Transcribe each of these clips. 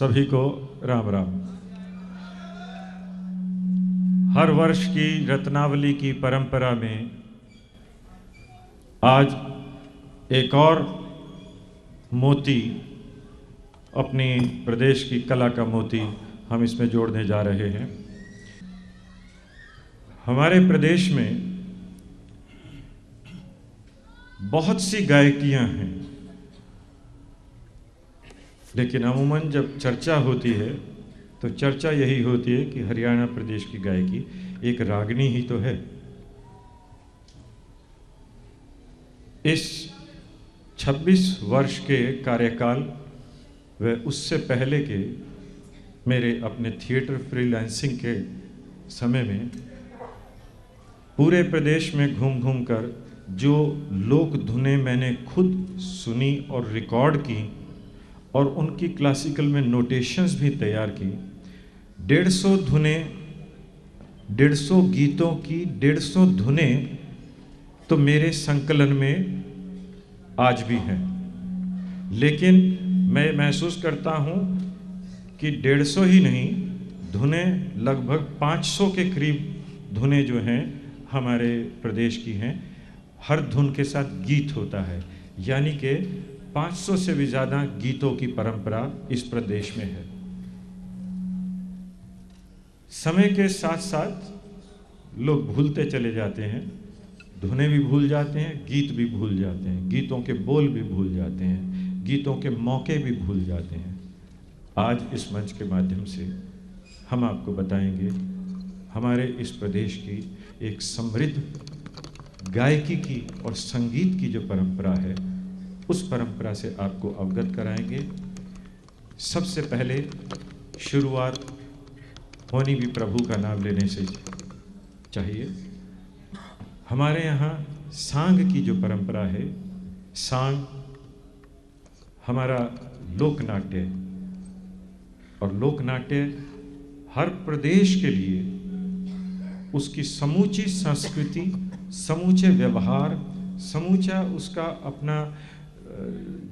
सभी को राम राम। हर वर्ष की रत्नावली की परंपरा में आज एक और मोती, अपनी प्रदेश की कला का मोती हम इसमें जोड़ने जा रहे हैं। हमारे प्रदेश में बहुत सी गायकियां हैं, लेकिन अमूमन जब चर्चा होती है तो चर्चा यही होती है कि हरियाणा प्रदेश की गायकी एक रागनी ही तो है। इस 26 वर्ष के कार्यकाल व उससे पहले के मेरे अपने थिएटर फ्रीलांसिंग के समय में पूरे प्रदेश में घूम घूम कर जो लोक धुनें मैंने खुद सुनी और रिकॉर्ड की और उनकी क्लासिकल में नोटेशंस भी तैयार की, 150 धुनें, 150 गीतों की 150 धुनें तो मेरे संकलन में आज भी हैं। लेकिन मैं महसूस करता हूँ कि 150 ही नहीं, धुनें लगभग 500 के करीब धुनें जो हैं हमारे प्रदेश की हैं। हर धुन के साथ गीत होता है, यानी कि 500 से भी ज़्यादा गीतों की परंपरा इस प्रदेश में है। समय के साथ साथ लोग भूलते चले जाते हैं, धुनें भी भूल जाते हैं, गीत भी भूल जाते हैं, गीतों के बोल भी भूल जाते हैं, गीतों के मौके भी भूल जाते हैं। आज इस मंच के माध्यम से हम आपको बताएंगे हमारे इस प्रदेश की एक समृद्ध गायकी की और संगीत की जो परंपरा है, उस परंपरा से आपको अवगत कराएंगे। सबसे पहले शुरुआत होनी भी प्रभु का नाम लेने से चाहिए। हमारे यहाँ सांग की जो परंपरा है, सांग हमारा लोकनाट्य, और लोकनाट्य हर प्रदेश के लिए उसकी समूची संस्कृति, समूचे व्यवहार, समूचा उसका अपना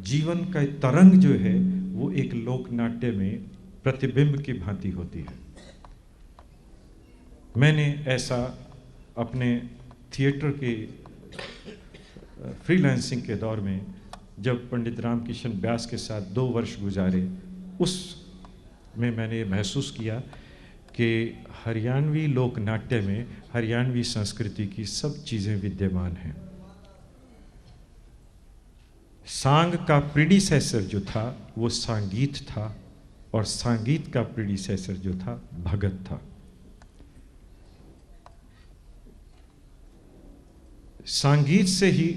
जीवन का तरंग जो है वो एक लोकनाट्य में प्रतिबिंब की भांति होती है। मैंने ऐसा अपने थिएटर के फ्रीलांसिंग के दौर में जब पंडित रामकिशन व्यास के साथ 2 वर्ष गुजारे, उस में मैंने ये महसूस किया कि हरियाणवी लोकनाट्य में हरियाणवी संस्कृति की सब चीज़ें विद्यमान हैं। सांग का प्रीडिसेसर जो था वो सांगीत था, और सांगीत का प्रीडिसेसर जो था भगत था। सांगीत से ही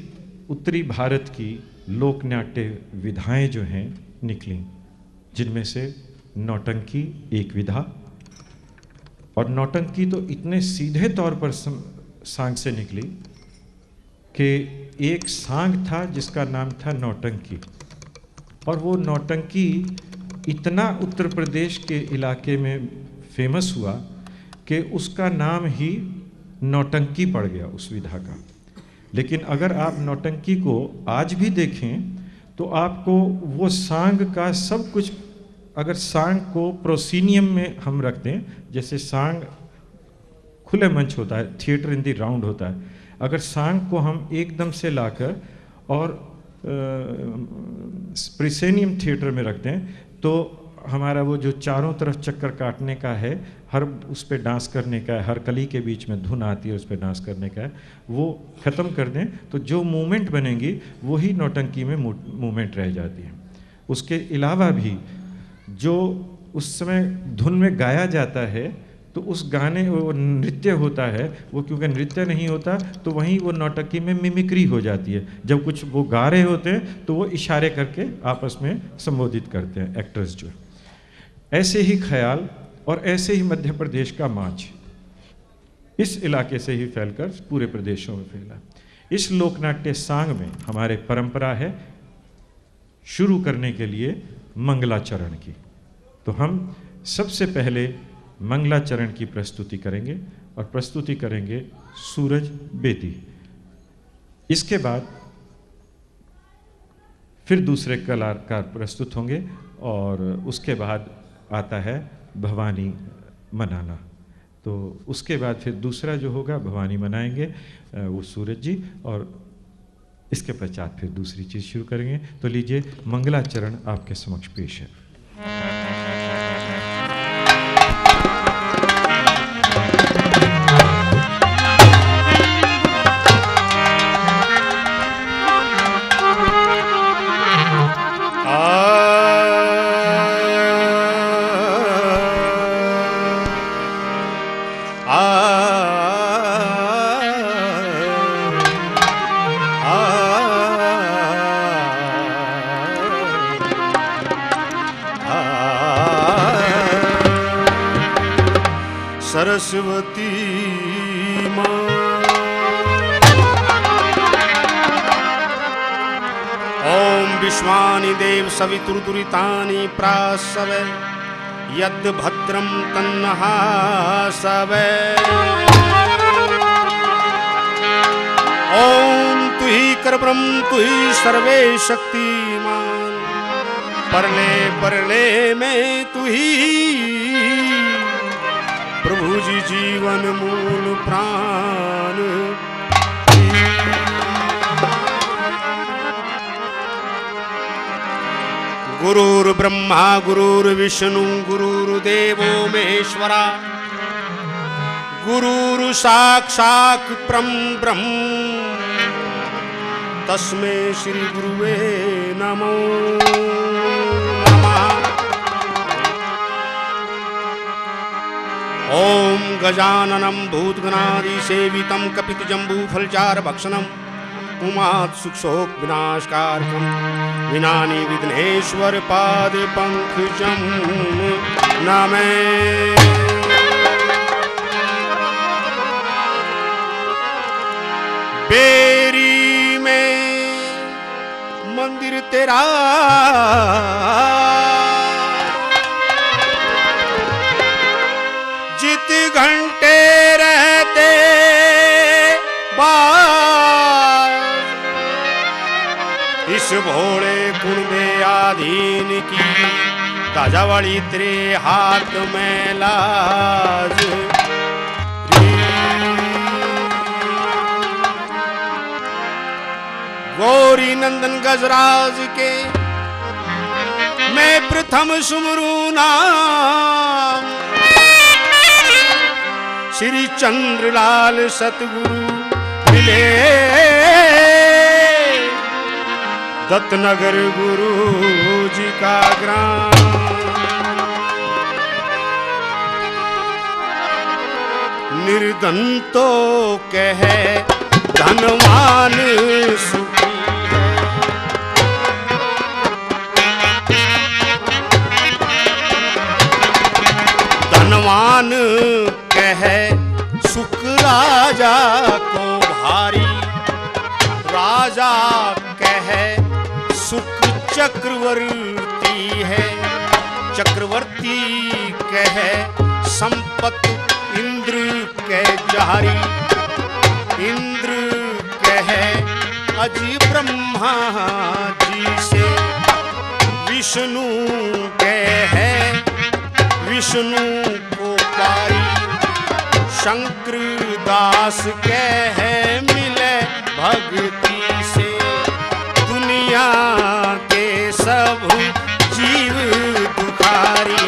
उत्तरी भारत की लोकनाट्य विधाएं जो हैं निकली, जिनमें से नौटंकी एक विधा, और नौटंकी तो इतने सीधे तौर पर सांग से निकली कि एक सांग था जिसका नाम था नौटंकी, और वो नौटंकी इतना उत्तर प्रदेश के इलाके में फेमस हुआ कि उसका नाम ही नौटंकी पड़ गया उस विधा का। लेकिन अगर आप नौटंकी को आज भी देखें तो आपको वो सांग का सब कुछ, अगर सांग को प्रोसीनियम में हम रखते हैं, जैसे सांग खुले मंच होता है, थिएटर इन दी राउंड होता है, अगर सांग को हम एकदम से लाकर और प्रिसेनियम थिएटर में रखते हैं तो हमारा वो जो चारों तरफ चक्कर काटने का है, हर उस पर डांस करने का है, हर कली के बीच में धुन आती है उस पर डांस करने का है, वो ख़त्म कर दें तो जो मूवमेंट बनेंगी वही नौटंकी में मूवमेंट रह जाती है। उसके अलावा भी जो उस समय धुन में गाया जाता है तो उस गाने वो नृत्य होता है, वो क्योंकि नृत्य नहीं होता तो वहीं वो नौटंकी में मिमिक्री हो जाती है। जब कुछ वो गा रहे होते हैं तो वो इशारे करके आपस में संबोधित करते हैं एक्टर्स जो। ऐसे ही ख्याल और ऐसे ही मध्य प्रदेश का मांझ इस इलाके से ही फैलकर पूरे प्रदेशों में फैला। इस लोकनाट्य सांग में हमारे परंपरा है शुरू करने के लिए मंगलाचरण की। तो हम सबसे पहले मंगलाचरण की प्रस्तुति करेंगे, और प्रस्तुति करेंगे सूरज बेदी। इसके बाद फिर दूसरे कलाकार प्रस्तुत होंगे, और उसके बाद आता है भवानी मनाना। तो उसके बाद फिर दूसरा जो होगा भवानी मनाएंगे वो सूरज जी, और इसके पश्चात फिर दूसरी चीज़ शुरू करेंगे। तो लीजिए मंगलाचरण आपके समक्ष पेश है। सरस्वती माँ ओम विश्वानि देव सवितुर्दुरितानि प्रासवे यद् भद्रं तन्नहासवे। ओम तु ही करब्रह्म तु ही सर्वे शक्तिमान, परले परले में तु ही प्रभु जी जीवन मूल प्राण। गुरुर्ब्रह्मा गुरुर्विष्णु गुरुर्देवो महेश्वरा, गुरुर् साक्षात् परं ब्रह्म, तस्मै श्री गुरुवे नमो नमः। ओम गजाननं भूतगणादिसेवितं कपितजम्बूफलचारभक्षणं उमात् सुक्षोक विनाशकारकं विनानि विघ्नेश्वर पाद पंकजं नमे। बेरी में मंदिर तेरा जित घंटे रहते बाज, इस भोले कुंडे आधीन की ताजावाड़ी तेरे हाथ में लाज। गौरी नंदन गजराज के मैं प्रथम सुमरू नाम, श्री चंद्रलाल सतगुरु मिले दत्तनगर गुरु जी का ग्राम। निर्धन तो कहे धनवान सुखी है, धनवान कहे सुख राजा को भारी, राजा कहे सुख चक्रवर्ती है, चक्रवर्ती कहे संपत्ति इंद्र के जारी, इंद्र कहे अजी ब्रह्मा जी से, विष्णु कहे विष्णु को पारी, शंकर दास कहे मिले भक्ति से, दुनिया के सब जीव दुखारी।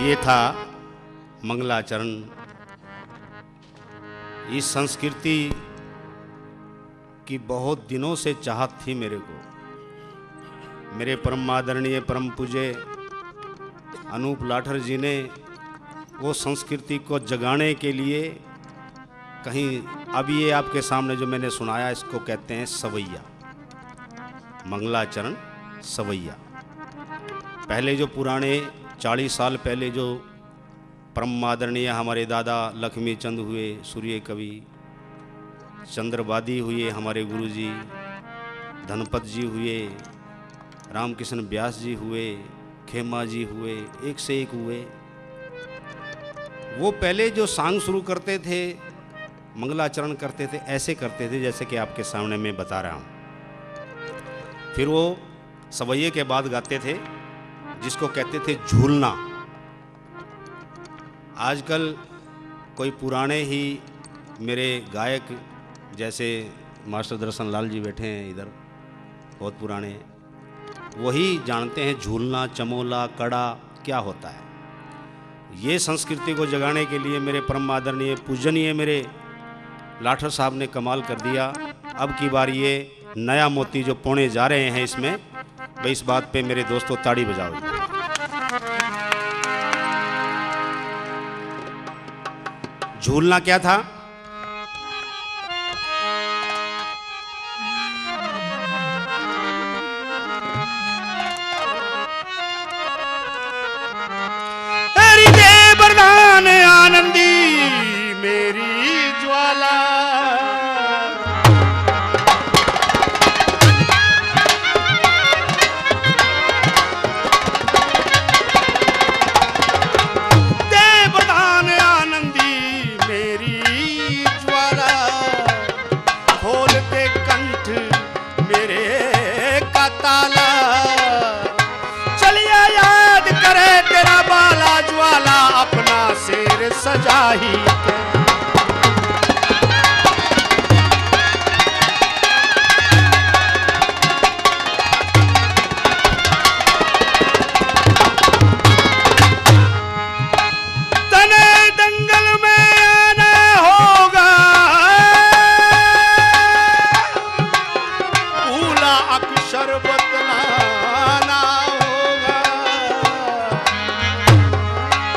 ये था मंगलाचरण। इस संस्कृति की बहुत दिनों से चाहत थी मेरे को। मेरे परम आदरणीय परम पूज्य अनूप लाठर जी ने वो संस्कृति को जगाने के लिए कहीं, अब ये आपके सामने जो मैंने सुनाया इसको कहते हैं सवैया, मंगलाचरण सवैया। पहले जो पुराने 40 साल पहले जो परम आदरणीय हमारे दादा लक्ष्मी चंद हुए सूर्य कवि, चंद्रवादी हुए हमारे गुरुजी, धनपत जी हुए, रामकृष्ण व्यास जी हुए, खेमा जी हुए, एक से एक हुए। वो पहले जो सांग शुरू करते थे, मंगलाचरण करते थे, ऐसे करते थे जैसे कि आपके सामने मैं बता रहा हूँ। फिर वो सवैये के बाद गाते थे जिसको कहते थे झूलना। आजकल कोई पुराने ही मेरे गायक जैसे मास्टर दर्शन लाल जी बैठे हैं इधर, बहुत पुराने, वही जानते हैं झूलना, चमोला, कड़ा क्या होता है। ये संस्कृति को जगाने के लिए मेरे परम आदरणीय पूजनीय मेरे लाठर साहब ने कमाल कर दिया। अब की बार ये नया मोती जो पौने जा रहे हैं इसमें, भाई इस बात पे मेरे दोस्तों ताड़ी बजाओ। झूलना क्या था? वरदान आनंदी मेरी ज्वाला, देवदान आनंदी मेरी ज्वाला, खोल दे कंठ मेरे का ताला, चलिया याद करे तेरा बाला ज्वाला, अपना शेर सजा ही के। तने दंगल में आना होगा, भूला अक्षर बतलाना होगा,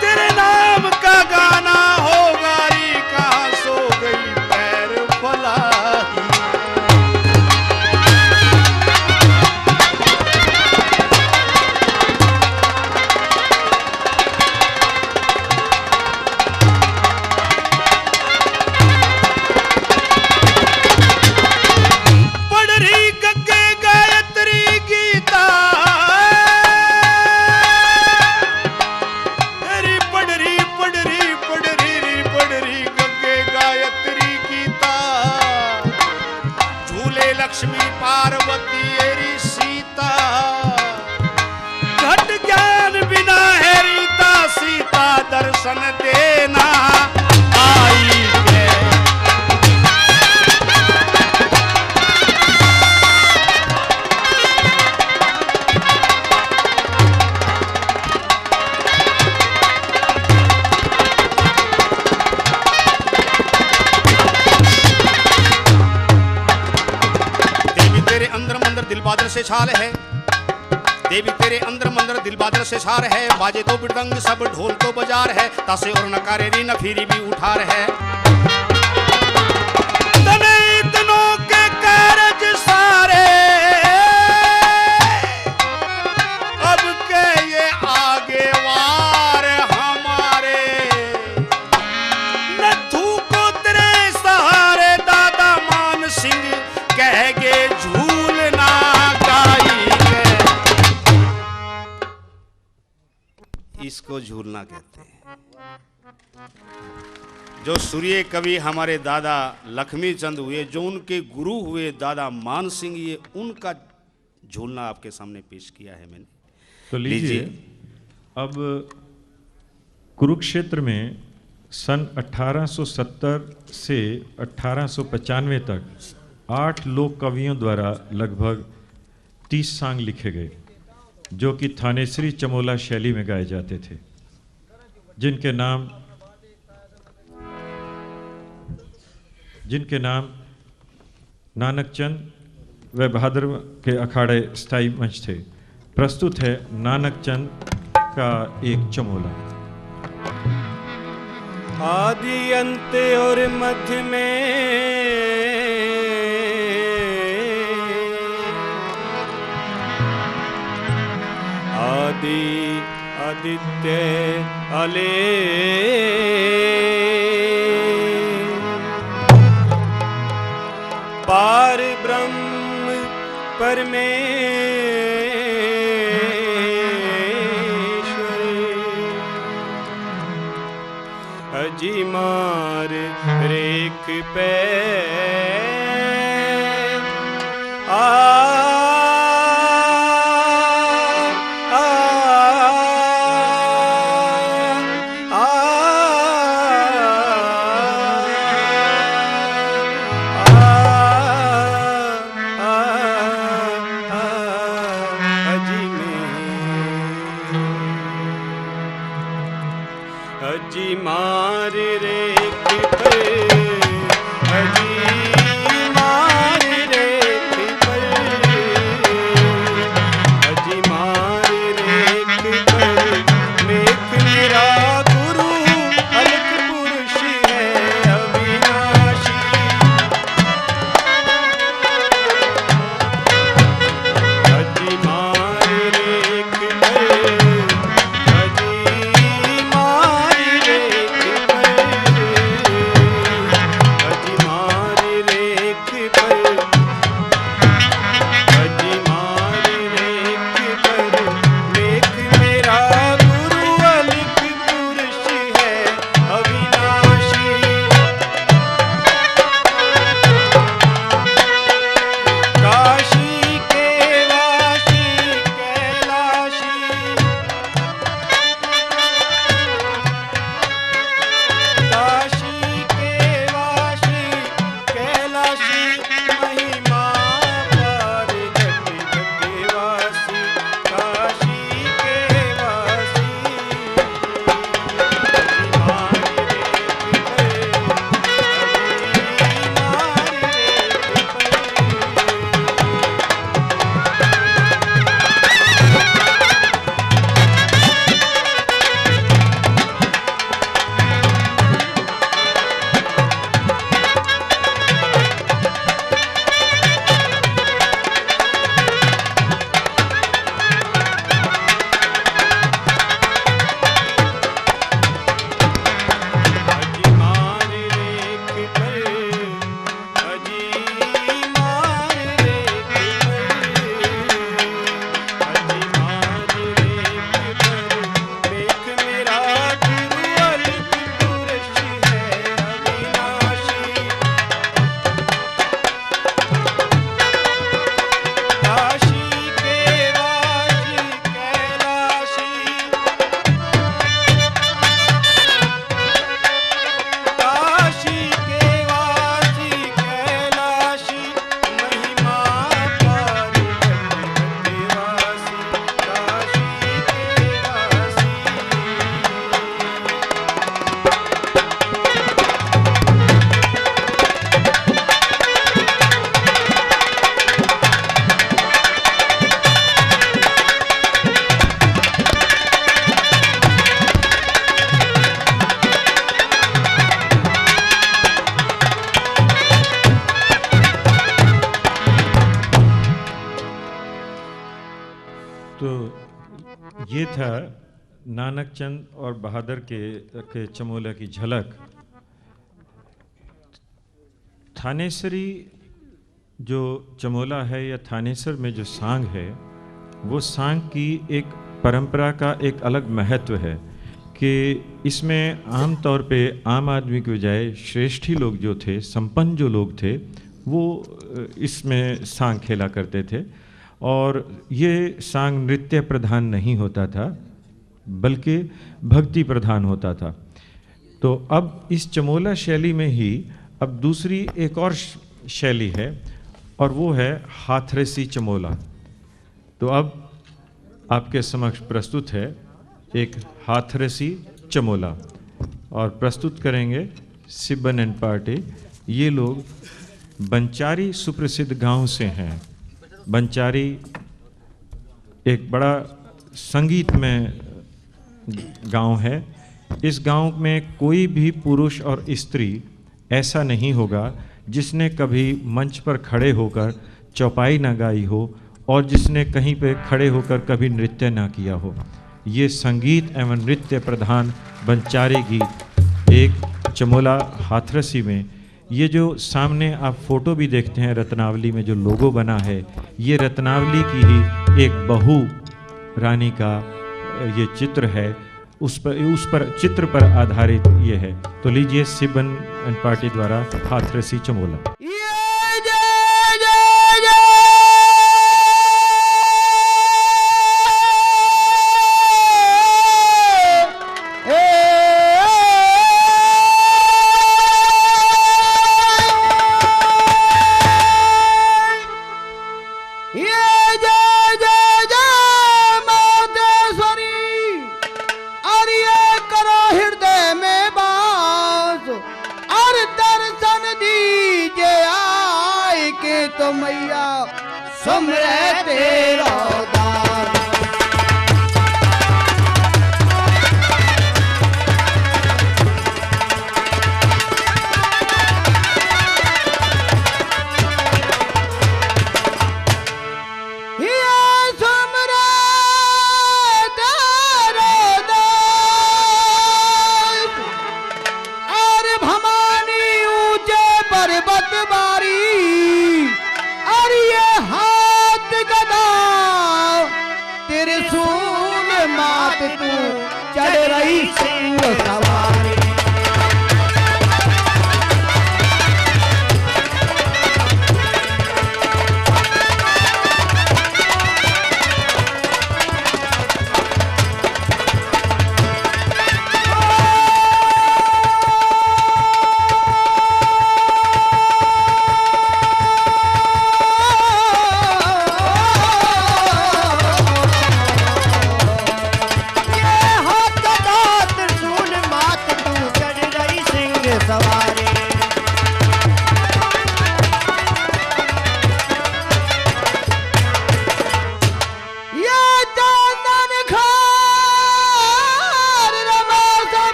तेरे नाम का गाना होगा, री कहाँ सो गई पैर फलाही। पढ़ रही गग्गे गायत्री गीता, तेरी पढ़ रही गग्गे गायत्री गीता, झूले लक्ष्मी पार्वती एरी सीता, घट ज्ञान बिना है रीता, सीता दर्शन देना आई के। देवी तेरे अंदर मंदर दिल बादल से छाल है, देवी तेरे अंदर मंदर दिल बादल से छार है, बाजे तो मृदंग सब ढोल तो बाजार है, तासे और नकारे री नफीरी भी उठार है। तने इतनों के कारज सारे, अब के ये आगे वार हमारे, नथू को तेरे सहारे दादा मान सिंह कह गे झूलना गाई के। इसको झूलना कहते हैं। जो सूर्य कवि हमारे दादा लक्ष्मी चंद हुए, जो उनके गुरु हुए दादा मान सिंह, ये उनका झूलना आपके सामने पेश किया है मैंने। तो लीजिए अब कुरुक्षेत्र में सन 1870 से 1895 तक 8 लोक कवियों द्वारा लगभग 30 सांग लिखे गए, जो कि थानेश्वरी चमोला शैली में गाए जाते थे, जिनके नाम नानकचंद व भाद्रव के अखाड़े स्थायी मंच थे। प्रस्तुत है नानकचंद का एक चमोला। आदि अंत और मध्य में आदि आदित्य अले अजी मार रेख पे आ अजी मार रेख पर अजी मार रेख पर अजी मार रेख पर मेघ मेरा गुरु अलख पुरुष है अविनाशी अजी मार रेख पर तो ये था नानक चंद और बहादुर के चमोला की झलक। थानेसरी जो चमोला है या थानेसर में जो सांग है, वो सांग की एक परंपरा का एक अलग महत्व है कि इसमें आम तौर पे आम आदमी के बजाय श्रेष्ठी लोग जो थे, संपन्न जो लोग थे, वो इसमें सांग खेला करते थे। और ये सांग नृत्य प्रधान नहीं होता था, बल्कि भक्ति प्रधान होता था। तो अब इस चमोला शैली में ही अब दूसरी एक और शैली है, और वो है हाथरसी चमोला। तो अब आपके समक्ष प्रस्तुत है एक हाथरसी चमोला, और प्रस्तुत करेंगे सिब्बन एंड पार्टी। ये लोग बंचारी सुप्रसिद्ध गांव से हैं। बंचारी एक बड़ा संगीत में गांव है। इस गांव में कोई भी पुरुष और स्त्री ऐसा नहीं होगा जिसने कभी मंच पर खड़े होकर चौपाई ना गाई हो, और जिसने कहीं पे खड़े होकर कभी नृत्य ना किया हो। ये संगीत एवं नृत्य प्रधान बंचारी गीत एक चमोला हाथरसी में ये जो सामने आप फोटो भी देखते हैं रत्नावली में जो लोगो बना है, ये रत्नावली की ही एक बहू रानी का ये चित्र है, उस पर चित्र पर आधारित ये है। तो लीजिए सिबन एंड पार्टी द्वारा हाथरसी चमोला। तो मैया सुमरे तेरा दान। मात तू चढ़ रही सिंह सवारी।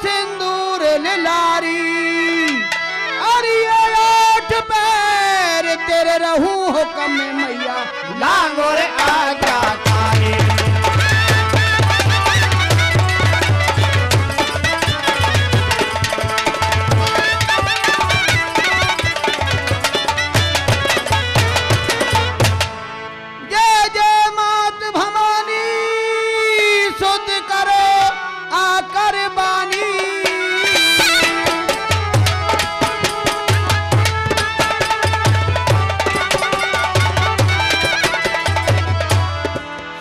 सिंदूर लारी अरे आठ पैर तेरे रहूं हुक्म में मैया लांगोर आज्ञा खाए। जय जय मात भवानी सुध करो आकर बानी।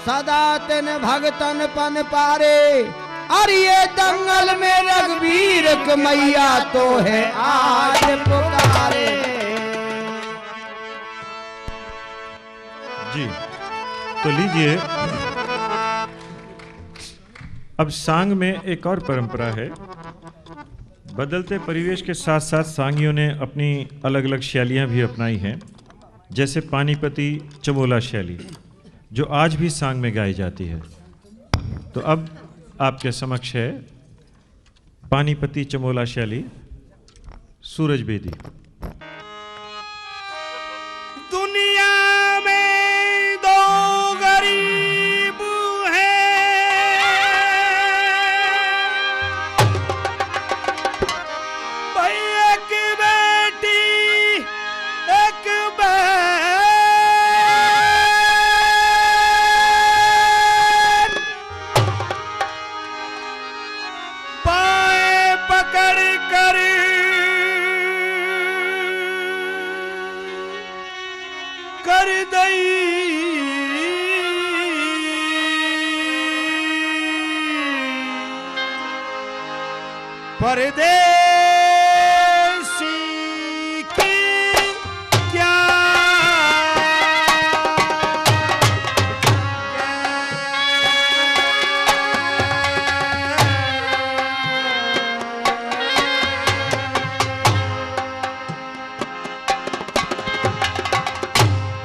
सदा तिन भगतन पन पारे अरे ये दंगल में रघुवीर मैया तो है आज पुकारे। जी तो लीजिए, अब सांग में एक और परंपरा है। बदलते परिवेश के साथ साथ सांगियों ने अपनी अलग अलग शैलियां भी अपनाई हैं, जैसे पानीपती चमोला शैली जो आज भी सांग में गाई जाती है। तो अब आपके समक्ष है पानीपती चमोला शैली, सूरज बेदी। दुनिया में दो गरीब हैं, भाई एक बेटी एक बहन, पाए पकड़ कर कर दई परदेसी की क्या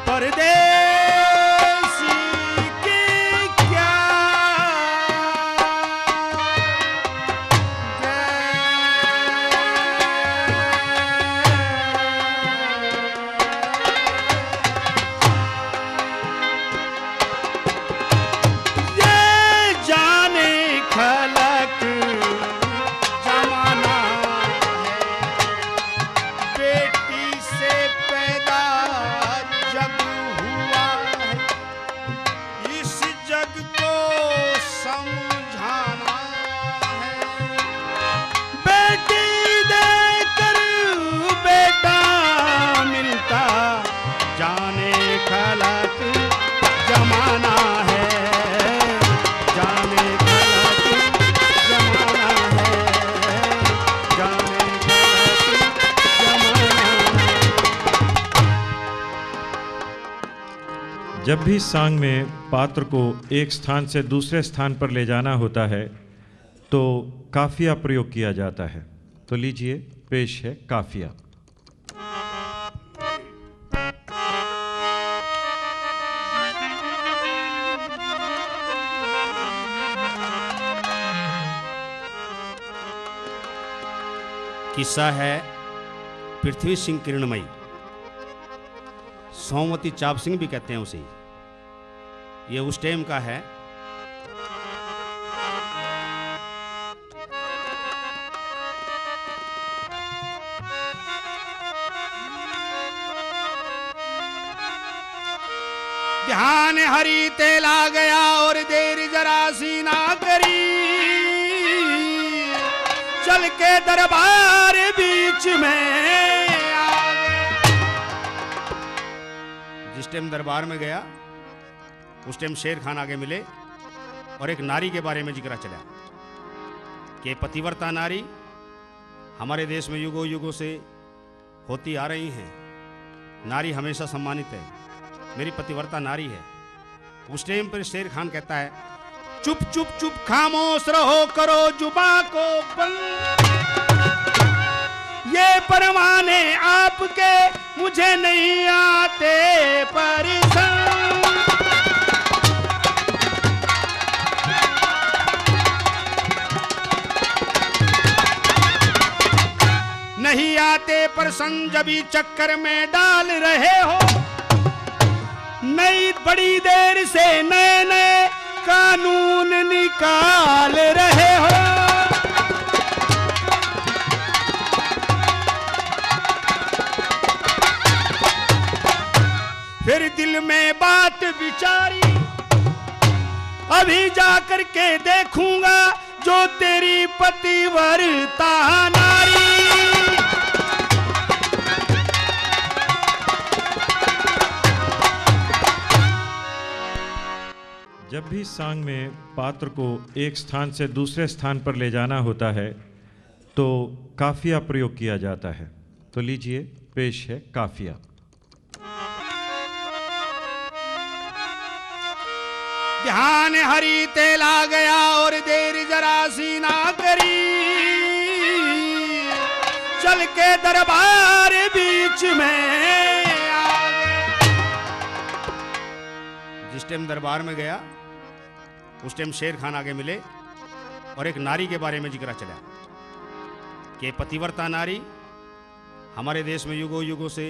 परदेसी की क्या जब भी सांग में पात्र को एक स्थान से दूसरे स्थान पर ले जाना होता है तो काफिया प्रयोग किया जाता है। तो लीजिए, पेश है काफिया। किस्सा है पृथ्वी सिंह किरणमयी, सोमवती चाप सिंह भी कहते हैं उसे। ये उस टाइम का है। ध्यान हरि तेला गया और देर जरा सी ना करी, चल के दरबार बीच में आ गया। जिस टाइम दरबार में गया उस टाइम शेर खान आगे मिले और एक नारी के बारे में जिक्र चला कि पतिव्रता नारी हमारे देश में युगों युगों से होती आ रही हैं। नारी हमेशा सम्मानित है, मेरी पतिव्रता नारी है। उस टाइम पर शेर खान कहता है, चुप चुप चुप खामोश रहो, करो जुबा को बंद। ये परवाने आपके मुझे नहीं आते परेशान। नहीं आते प्रसन्न जभी चक्कर में डाल रहे हो, नई बड़ी देर से नए नए कानून निकाल रहे हो। फिर दिल में बात विचारी, अभी जाकर के देखूंगा जो तेरी पतिव्रता नारी। जब भी सांग में पात्र को एक स्थान से दूसरे स्थान पर ले जाना होता है तो काफिया प्रयोग किया जाता है। तो लीजिए, पेश है काफिया। ध्यान हरि तेला गया और देर जरा सी ना करी, चल के दरबार बीच में आ गया। जिस टाइम दरबार में गया उस टाइम शेर खान आगे मिले और एक नारी के बारे में जिक्र चला कि पतिव्रता नारी हमारे देश में युगों युगों से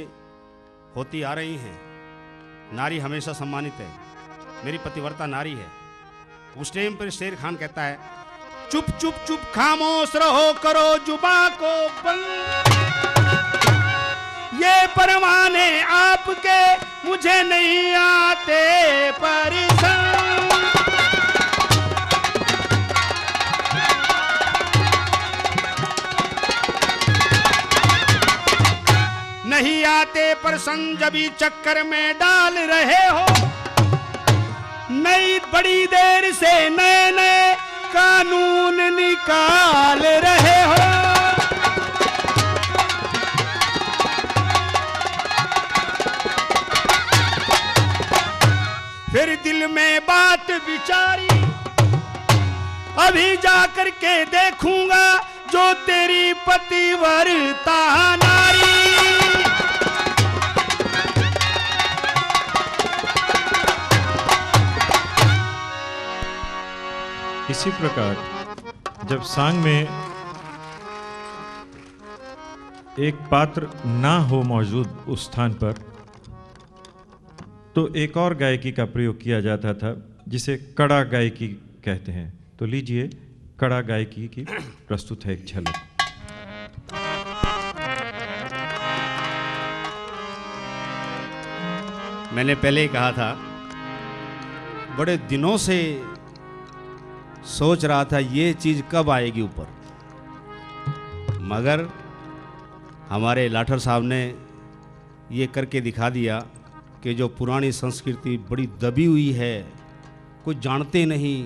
होती आ रही हैं। नारी हमेशा सम्मानित है, मेरी पतिव्रता नारी है। उस टाइम पर शेर खान कहता है, चुप चुप चुप खामोश रहो, करो जुबा को बंद। ये परवाने आपके मुझे नहीं आते परेशान। नहीं आते प्रसन्न जभी चक्कर में डाल रहे हो, नई बड़ी देर से नए नए कानून निकाल रहे हो। फिर दिल में बात विचारी, अभी जाकर के देखूंगा जो तेरी पतिव्रता नारी। इसी प्रकार जब सांग में एक पात्र ना हो मौजूद उस स्थान पर तो एक और गायकी का प्रयोग किया जाता था जिसे कड़ा गायकी कहते हैं। तो लीजिए, कड़ा गायकी की प्रस्तुत है एक झलक। मैंने पहले ही कहा था, बड़े दिनों से सोच रहा था ये चीज कब आएगी ऊपर, मगर हमारे लाठर साहब ने ये करके दिखा दिया कि जो पुरानी संस्कृति बड़ी दबी हुई है, कुछ जानते नहीं,